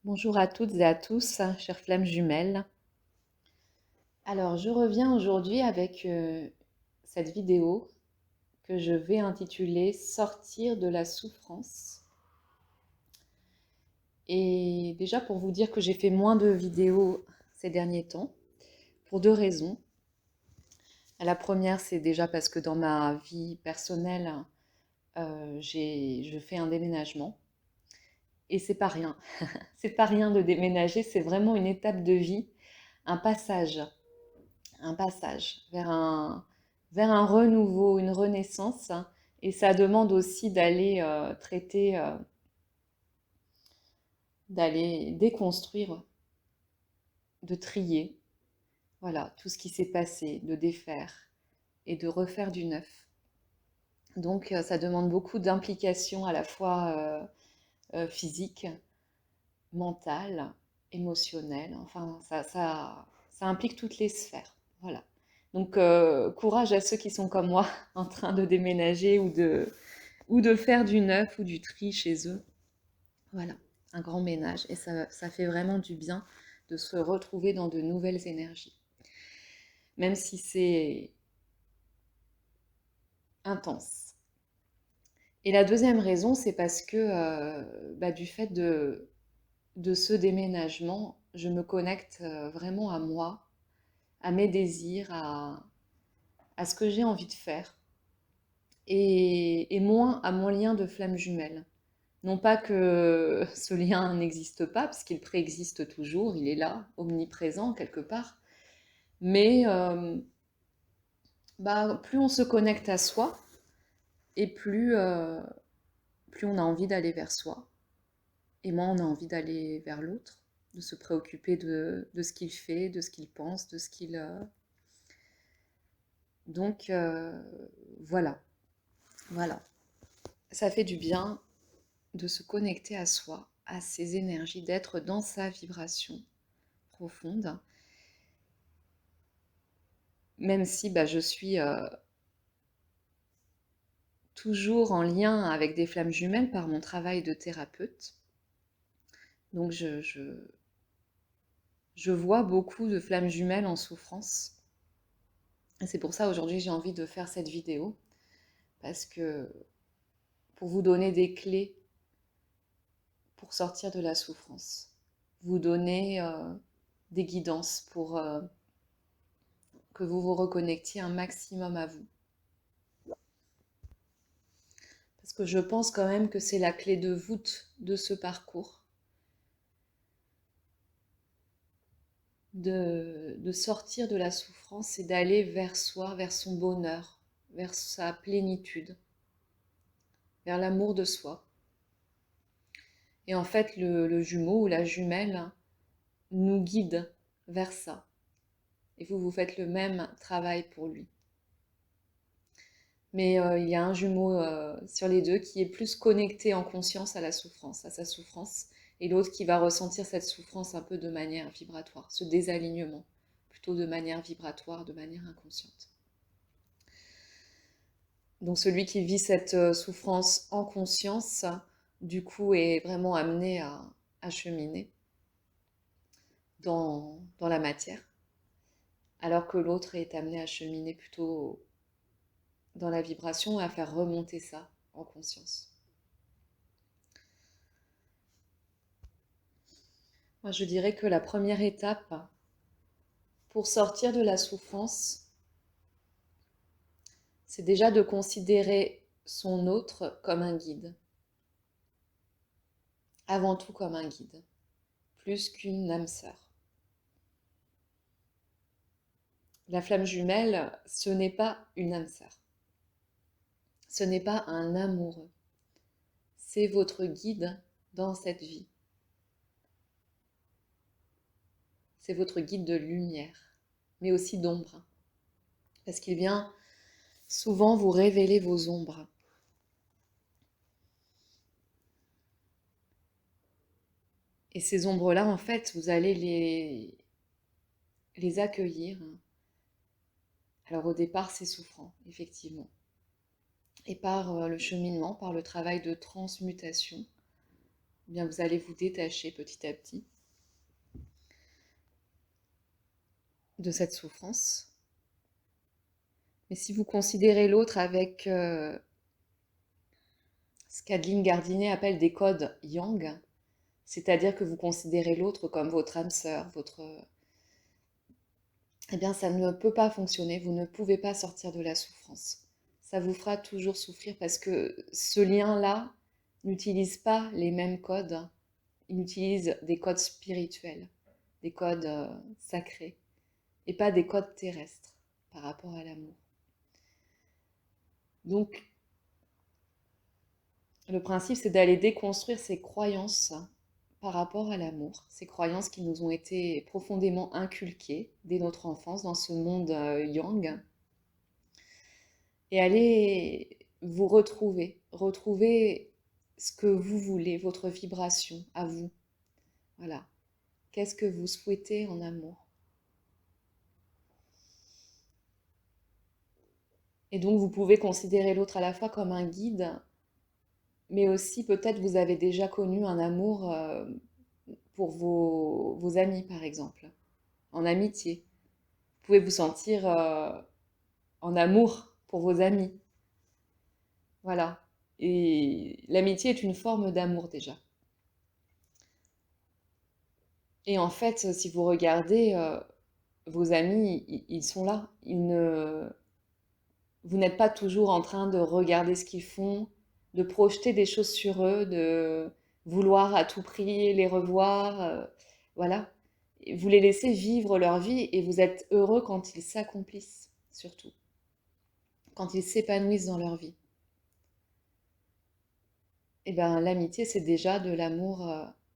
Bonjour à toutes et à tous, chères flammes jumelles. Alors, je reviens aujourd'hui avec cette vidéo que je vais intituler Sortir de la souffrance. Et déjà pour vous dire que j'ai fait moins de vidéos ces derniers temps, pour deux raisons. La première, c'est déjà parce que dans ma vie personnelle, je fais un déménagement. Et c'est pas rien. C'est pas rien de déménager, c'est vraiment une étape de vie, un passage. Un passage vers un renouveau, une renaissance. Et ça demande aussi d'aller traiter, d'aller déconstruire, de trier, voilà, tout ce qui s'est passé, de défaire et de refaire du neuf. Donc ça demande beaucoup d'implication à la fois physique, mentale, émotionnelle. Enfin, ça implique toutes les sphères. Voilà. Donc, courage à ceux qui sont comme moi, en train de déménager ou de faire du neuf ou du tri chez eux. Voilà, un grand ménage. Et ça fait vraiment du bien de se retrouver dans de nouvelles énergies. Même si c'est intense. Et la deuxième raison, c'est parce que du fait de ce déménagement, je me connecte vraiment à moi, à mes désirs, à ce que j'ai envie de faire, et moins à mon lien de flamme jumelle. Non pas que ce lien n'existe pas, parce qu'il préexiste toujours, il est là, omniprésent quelque part, mais plus on se connecte à soi, et plus on a envie d'aller vers soi, et moins on a envie d'aller vers l'autre, de se préoccuper de ce qu'il fait, de ce qu'il pense, de ce qu'il... Donc voilà, voilà. Ça fait du bien de se connecter à soi, à ses énergies, d'être dans sa vibration profonde, même si je suis toujours en lien avec des flammes jumelles par mon travail de thérapeute. Donc je vois beaucoup de flammes jumelles en souffrance. Et c'est pour ça aujourd'hui j'ai envie de faire cette vidéo, parce que pour vous donner des clés pour sortir de la souffrance, vous donner des guidances pour que vous vous reconnectiez un maximum à vous. Parce que je pense quand même que c'est la clé de voûte de ce parcours, de sortir de la souffrance et d'aller vers soi, vers son bonheur, vers sa plénitude, vers l'amour de soi. Et en fait, le jumeau ou la jumelle nous guide vers ça. Et vous faites le même travail pour lui. Mais il y a un jumeau sur les deux qui est plus connecté en conscience à la souffrance, à sa souffrance, et l'autre qui va ressentir cette souffrance un peu de manière vibratoire, ce désalignement, plutôt de manière vibratoire, de manière inconsciente. Donc celui qui vit cette souffrance en conscience, du coup, est vraiment amené à cheminer dans la matière, alors que l'autre est amené à cheminer plutôt dans la vibration et à faire remonter ça en conscience. Moi, je dirais que la première étape pour sortir de la souffrance, c'est déjà de considérer son autre comme un guide, avant tout comme un guide, plus qu'une âme sœur. La flamme jumelle, ce n'est pas une âme sœur, ce n'est pas un amoureux, c'est votre guide dans cette vie, c'est votre guide de lumière, mais aussi d'ombre, parce qu'il vient souvent vous révéler vos ombres. Et ces ombres-là, en fait, vous allez les accueillir. Alors au départ, c'est souffrant, effectivement. Et par le cheminement, par le travail de transmutation, eh bien vous allez vous détacher petit à petit de cette souffrance. Mais si vous considérez l'autre avec ce qu'Adeline Gardiner appelle des codes yang, c'est-à-dire que vous considérez l'autre comme votre âme sœur, eh bien ça ne peut pas fonctionner, vous ne pouvez pas sortir de la souffrance. Ça vous fera toujours souffrir parce que ce lien-là n'utilise pas les mêmes codes, il utilise des codes spirituels, des codes sacrés, et pas des codes terrestres par rapport à l'amour. Donc, le principe, c'est d'aller déconstruire ces croyances par rapport à l'amour, ces croyances qui nous ont été profondément inculquées dès notre enfance dans ce monde yang, et aller vous retrouver ce que vous voulez, votre vibration à vous. Voilà. Qu'est-ce que vous souhaitez en amour? Et donc, vous pouvez considérer l'autre à la fois comme un guide, mais aussi peut-être vous avez déjà connu un amour pour vos amis, par exemple, en amitié. Vous pouvez vous sentir en amour pour vos amis. Voilà. Et l'amitié est une forme d'amour déjà. Et en fait, si vous regardez, vos amis, ils sont là. Vous n'êtes pas toujours en train de regarder ce qu'ils font, de projeter des choses sur eux, de vouloir à tout prix les revoir. Voilà. Vous les laissez vivre leur vie et vous êtes heureux quand ils s'accomplissent, surtout. Quand ils s'épanouissent dans leur vie. Eh bien, l'amitié, c'est déjà de l'amour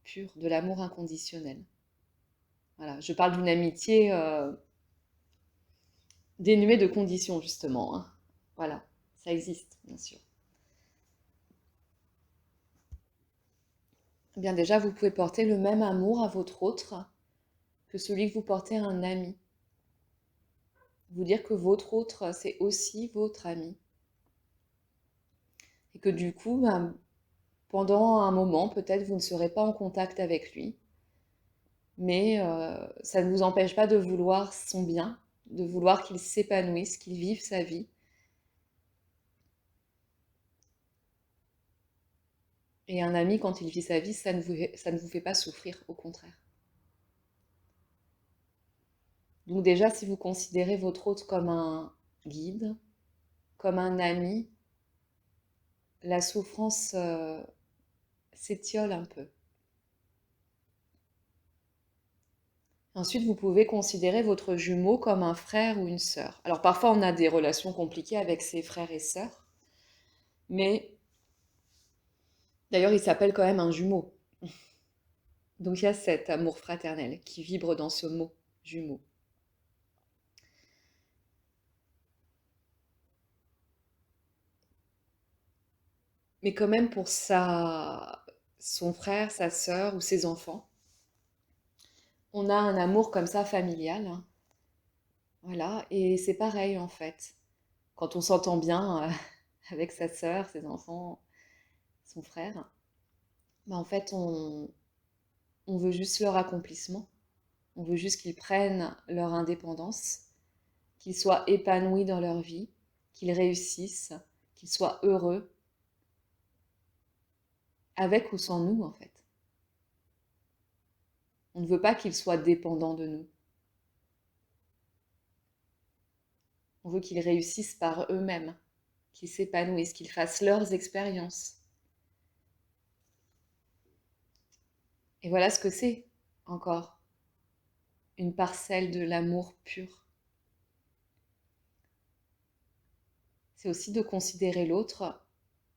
pur, de l'amour inconditionnel. Voilà. Je parle d'une amitié dénuée de conditions, justement, hein. Voilà. Ça existe, bien sûr. Eh bien déjà, vous pouvez porter le même amour à votre autre que celui que vous portez à un ami. Vous dire que votre autre, c'est aussi votre ami. Et que du coup, ben, pendant un moment, peut-être vous ne serez pas en contact avec lui, mais ça ne vous empêche pas de vouloir son bien, de vouloir qu'il s'épanouisse, qu'il vive sa vie. Et un ami, quand il vit sa vie, ça ne vous fait pas souffrir, au contraire. Donc déjà, si vous considérez votre autre comme un guide, comme un ami, la souffrance s'étiole un peu. Ensuite, vous pouvez considérer votre jumeau comme un frère ou une sœur. Alors parfois, on a des relations compliquées avec ses frères et sœurs, mais d'ailleurs, il s'appelle quand même un jumeau. Donc il y a cet amour fraternel qui vibre dans ce mot jumeau. Mais quand même pour son frère, sa sœur ou ses enfants, on a un amour comme ça familial, hein. Voilà, et c'est pareil en fait. Quand on s'entend bien avec sa sœur, ses enfants, son frère, bah en fait on veut juste leur accomplissement. On veut juste qu'ils prennent leur indépendance, qu'ils soient épanouis dans leur vie, qu'ils réussissent, qu'ils soient heureux, avec ou sans nous en fait. On ne veut pas qu'ils soient dépendants de nous. On veut qu'ils réussissent par eux-mêmes, qu'ils s'épanouissent, qu'ils fassent leurs expériences. Et voilà ce que c'est, encore, une parcelle de l'amour pur. C'est aussi de considérer l'autre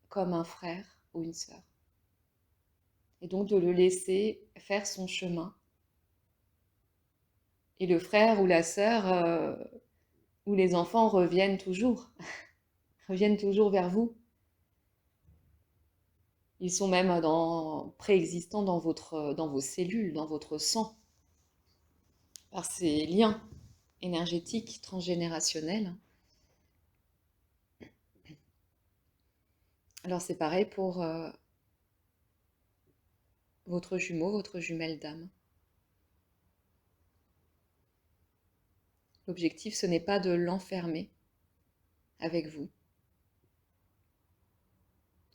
comme un frère ou une sœur. Et donc de le laisser faire son chemin. Et le frère ou la sœur ou les enfants reviennent toujours, reviennent toujours vers vous. Ils sont même préexistants dans vos cellules, dans votre sang, par ces liens énergétiques transgénérationnels. Alors c'est pareil pour votre jumeau, votre jumelle d'âme. L'objectif, ce n'est pas de l'enfermer avec vous.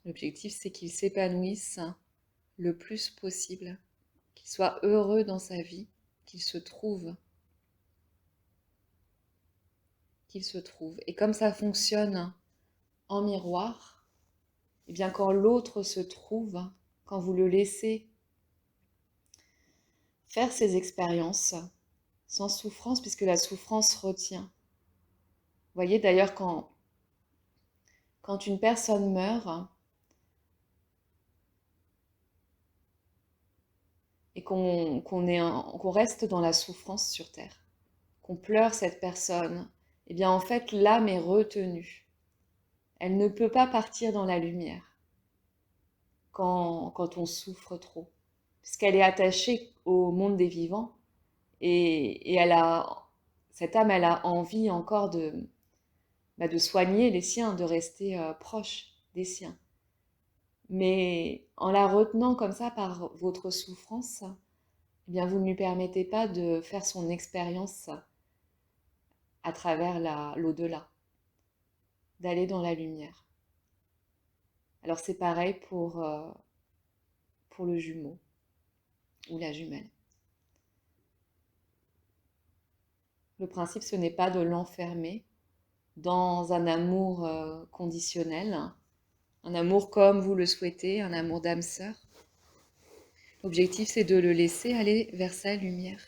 L'objectif, c'est qu'il s'épanouisse le plus possible, qu'il soit heureux dans sa vie, qu'il se trouve. Et comme ça fonctionne en miroir, eh bien quand l'autre se trouve, quand vous le laissez faire ses expériences sans souffrance, puisque la souffrance retient. Vous voyez d'ailleurs quand une personne meurt et qu'on reste dans la souffrance sur Terre, qu'on pleure cette personne, eh bien en fait l'âme est retenue. Elle ne peut pas partir dans la lumière quand on souffre trop, puisqu'elle est attachée au monde des vivants et cette âme, elle a envie encore de soigner les siens, de rester proche des siens. Mais en la retenant comme ça par votre souffrance, eh bien vous ne lui permettez pas de faire son expérience à travers l'au-delà, d'aller dans la lumière. Alors c'est pareil pour le jumeau ou la jumelle. Le principe, ce n'est pas de l'enfermer dans un amour conditionnel, un amour comme vous le souhaitez, un amour d'âme sœur. L'objectif, c'est de le laisser aller vers sa lumière.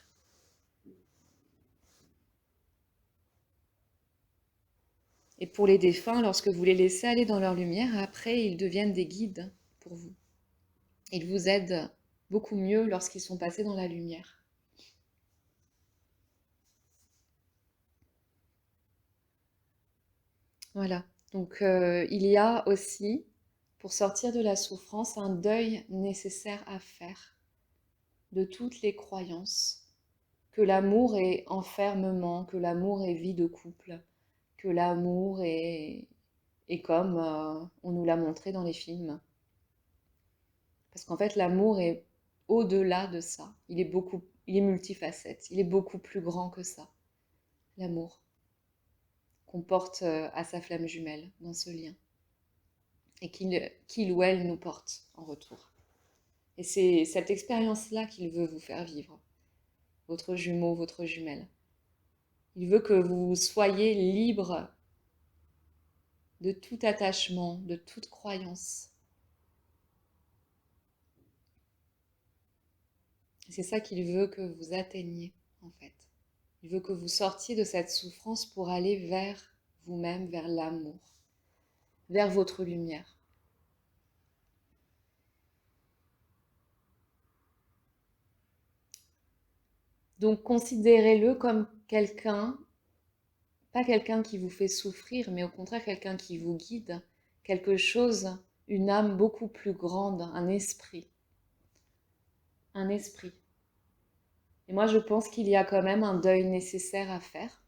Et pour les défunts, lorsque vous les laissez aller dans leur lumière, après, ils deviennent des guides pour vous. Ils vous aident beaucoup mieux lorsqu'ils sont passés dans la lumière. Voilà. Donc, il y a aussi, pour sortir de la souffrance, un deuil nécessaire à faire de toutes les croyances, que l'amour est enfermement, que l'amour est vie de couple, que l'amour est comme on nous l'a montré dans les films. Parce qu'en fait, l'amour est au-delà de ça. Il est multifacette. Il est beaucoup plus grand que ça. L'amour qu'on porte à sa flamme jumelle dans ce lien. Et qu'il ou elle nous porte en retour. Et c'est cette expérience-là qu'il veut vous faire vivre. Votre jumeau, votre jumelle. Il veut que vous soyez libre de tout attachement, de toute croyance. C'est ça qu'il veut que vous atteigniez, en fait. Il veut que vous sortiez de cette souffrance pour aller vers vous-même, vers l'amour, vers votre lumière. Donc considérez-le comme quelqu'un, pas quelqu'un qui vous fait souffrir, mais au contraire quelqu'un qui vous guide, quelque chose, une âme beaucoup plus grande, un esprit. Un esprit. Et moi je pense qu'il y a quand même un deuil nécessaire à faire.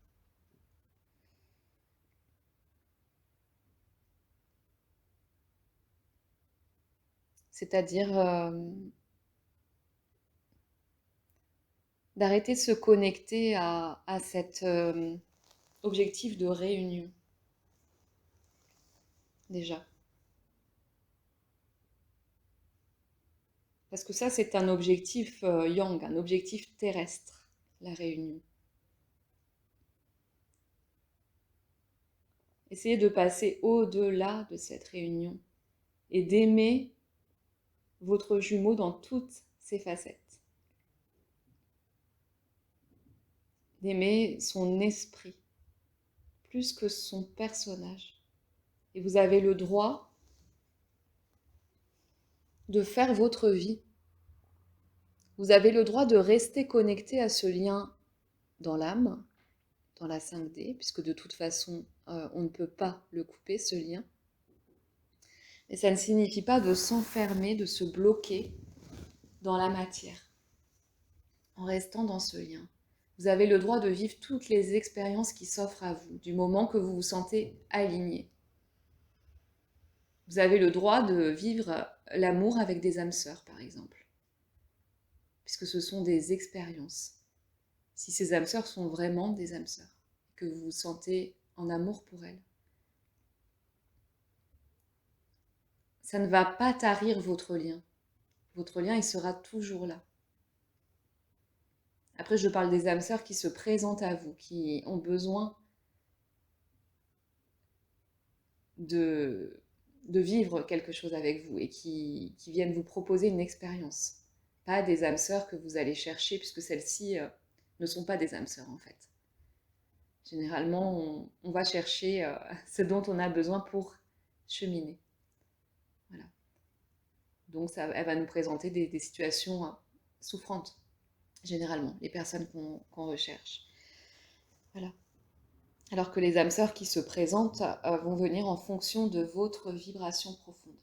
C'est-à-dire d'arrêter de se connecter à cet objectif de réunion, déjà. Parce que ça, c'est un objectif yang, un objectif terrestre, la réunion. Essayez de passer au-delà de cette réunion et d'aimer votre jumeau dans toutes ses facettes. D'aimer son esprit plus que son personnage. Et vous avez le droit de faire votre vie. Vous avez le droit de rester connecté à ce lien dans l'âme, dans la 5D, puisque de toute façon, on ne peut pas le couper, ce lien. Et ça ne signifie pas de s'enfermer, de se bloquer dans la matière, en restant dans ce lien. Vous avez le droit de vivre toutes les expériences qui s'offrent à vous, du moment que vous vous sentez aligné. Vous avez le droit de vivre l'amour avec des âmes sœurs, par exemple. puisque ce sont des expériences. Si ces âmes sœurs sont vraiment des âmes sœurs, que vous vous sentez en amour pour elles. Ça ne va pas tarir votre lien. Votre lien, il sera toujours là. Après, je parle des âmes sœurs qui se présentent à vous, qui ont besoin de, de vivre quelque chose avec vous et qui viennent vous proposer une expérience. Pas des âmes sœurs que vous allez chercher, puisque celles-ci ne sont pas des âmes sœurs en fait. Généralement, on va chercher ce dont on a besoin pour cheminer. Voilà. Donc, elle va nous présenter des situations souffrantes, généralement, les personnes qu'on recherche. Voilà. Alors que les âmes sœurs qui se présentent vont venir en fonction de votre vibration profonde.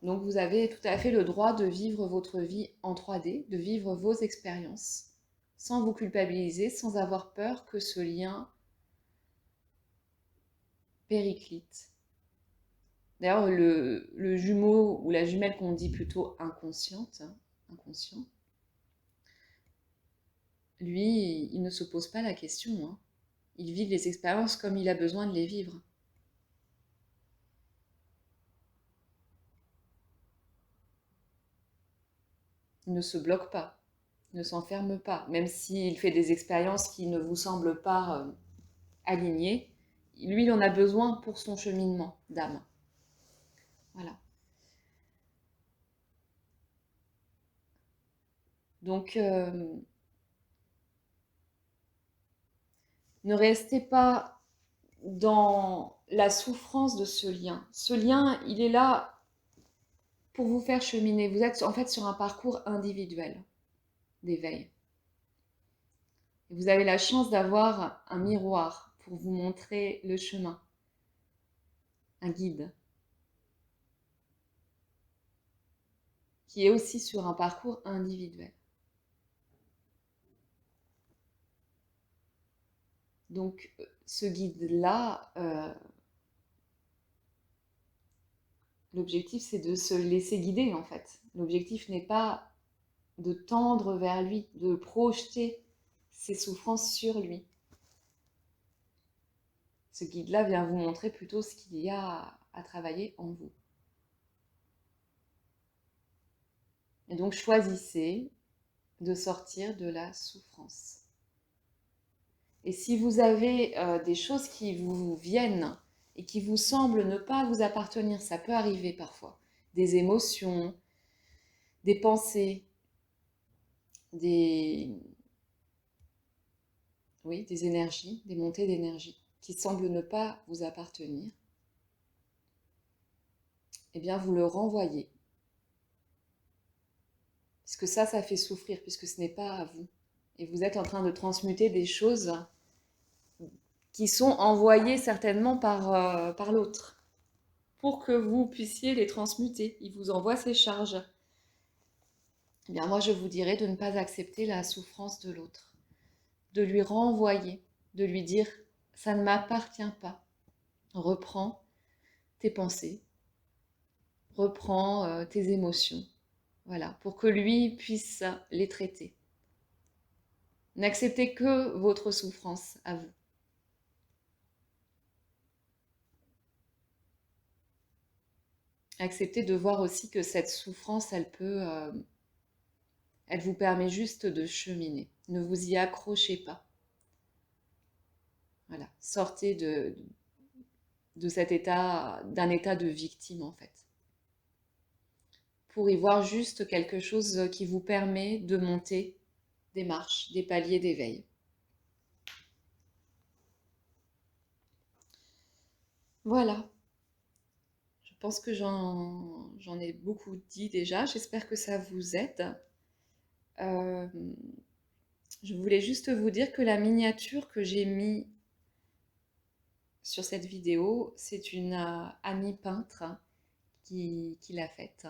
Donc vous avez tout à fait le droit de vivre votre vie en 3D, de vivre vos expériences, sans vous culpabiliser, sans avoir peur que ce lien périclite. D'ailleurs, le jumeau ou la jumelle qu'on dit plutôt inconsciente, inconscient, lui, il ne se pose pas la question. Il vit les expériences comme il a besoin de les vivre. Il ne se bloque pas, il ne s'enferme pas, même s'il fait des expériences qui ne vous semblent pas alignées. Lui, il en a besoin pour son cheminement d'âme. Voilà. Donc, ne restez pas dans la souffrance de ce lien. Ce lien, il est là pour vous faire cheminer. Vous êtes en fait sur un parcours individuel d'éveil. Vous avez la chance d'avoir un miroir pour vous montrer le chemin, un guide, qui est aussi sur un parcours individuel. Donc, ce guide-là, l'objectif, c'est de se laisser guider, en fait. L'objectif n'est pas de tendre vers lui, de projeter ses souffrances sur lui. Ce guide-là vient vous montrer plutôt ce qu'il y a à travailler en vous. Et donc, choisissez de sortir de la souffrance. Et si vous avez des choses qui vous viennent et qui vous semblent ne pas vous appartenir, ça peut arriver parfois, des émotions, des pensées, des énergies, des montées d'énergie qui semblent ne pas vous appartenir, eh bien vous le renvoyez. Puisque ça fait souffrir, puisque ce n'est pas à vous. Et vous êtes en train de transmuter des choses qui sont envoyées certainement par l'autre, pour que vous puissiez les transmuter. Il vous envoie ses charges. Eh bien moi je vous dirais de ne pas accepter la souffrance de l'autre, de lui renvoyer, de lui dire « ça ne m'appartient pas ». Reprends tes pensées, reprends tes émotions, voilà, pour que lui puisse les traiter. N'acceptez que votre souffrance à vous. Acceptez de voir aussi que cette souffrance, elle vous permet juste de cheminer. Ne vous y accrochez pas. Voilà, sortez de cet état, d'un état de victime en fait. Pour y voir juste quelque chose qui vous permet de monter des marches, des paliers d'éveil. Voilà. Je pense que j'en ai beaucoup dit déjà. J'espère que ça vous aide. Je voulais juste vous dire que la miniature que j'ai mise sur cette vidéo, c'est une amie peintre qui l'a faite.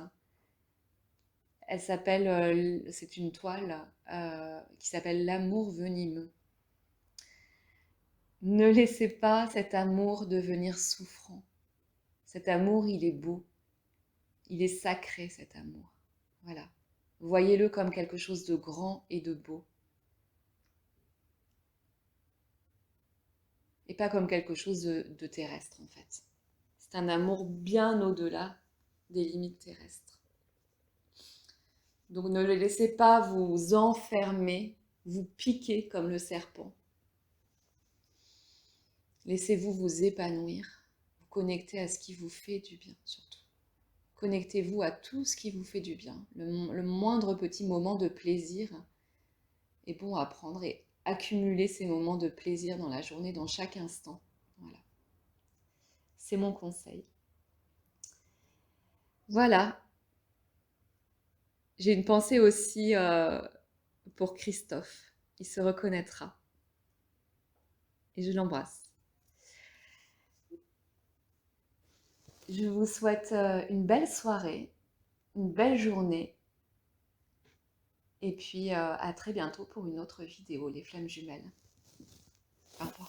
Elle s'appelle, c'est une toile qui s'appelle L'amour venimeux. Ne laissez pas cet amour devenir souffrant. Cet amour, il est beau. Il est sacré cet amour. Voilà. Voyez-le comme quelque chose de grand et de beau. Et pas comme quelque chose de terrestre en fait. C'est un amour bien au-delà des limites terrestres. Donc ne le laissez pas vous enfermer, vous piquer comme le serpent. Laissez-vous vous épanouir, vous connecter à ce qui vous fait du bien surtout. Connectez-vous à tout ce qui vous fait du bien. Le moindre petit moment de plaisir est bon à prendre et accumuler ces moments de plaisir dans la journée, dans chaque instant. Voilà. C'est mon conseil. Voilà. J'ai une pensée aussi pour Christophe. Il se reconnaîtra. Et je l'embrasse. Je vous souhaite une belle soirée, une belle journée. Et puis à très bientôt pour une autre vidéo, les flammes jumelles. Au revoir.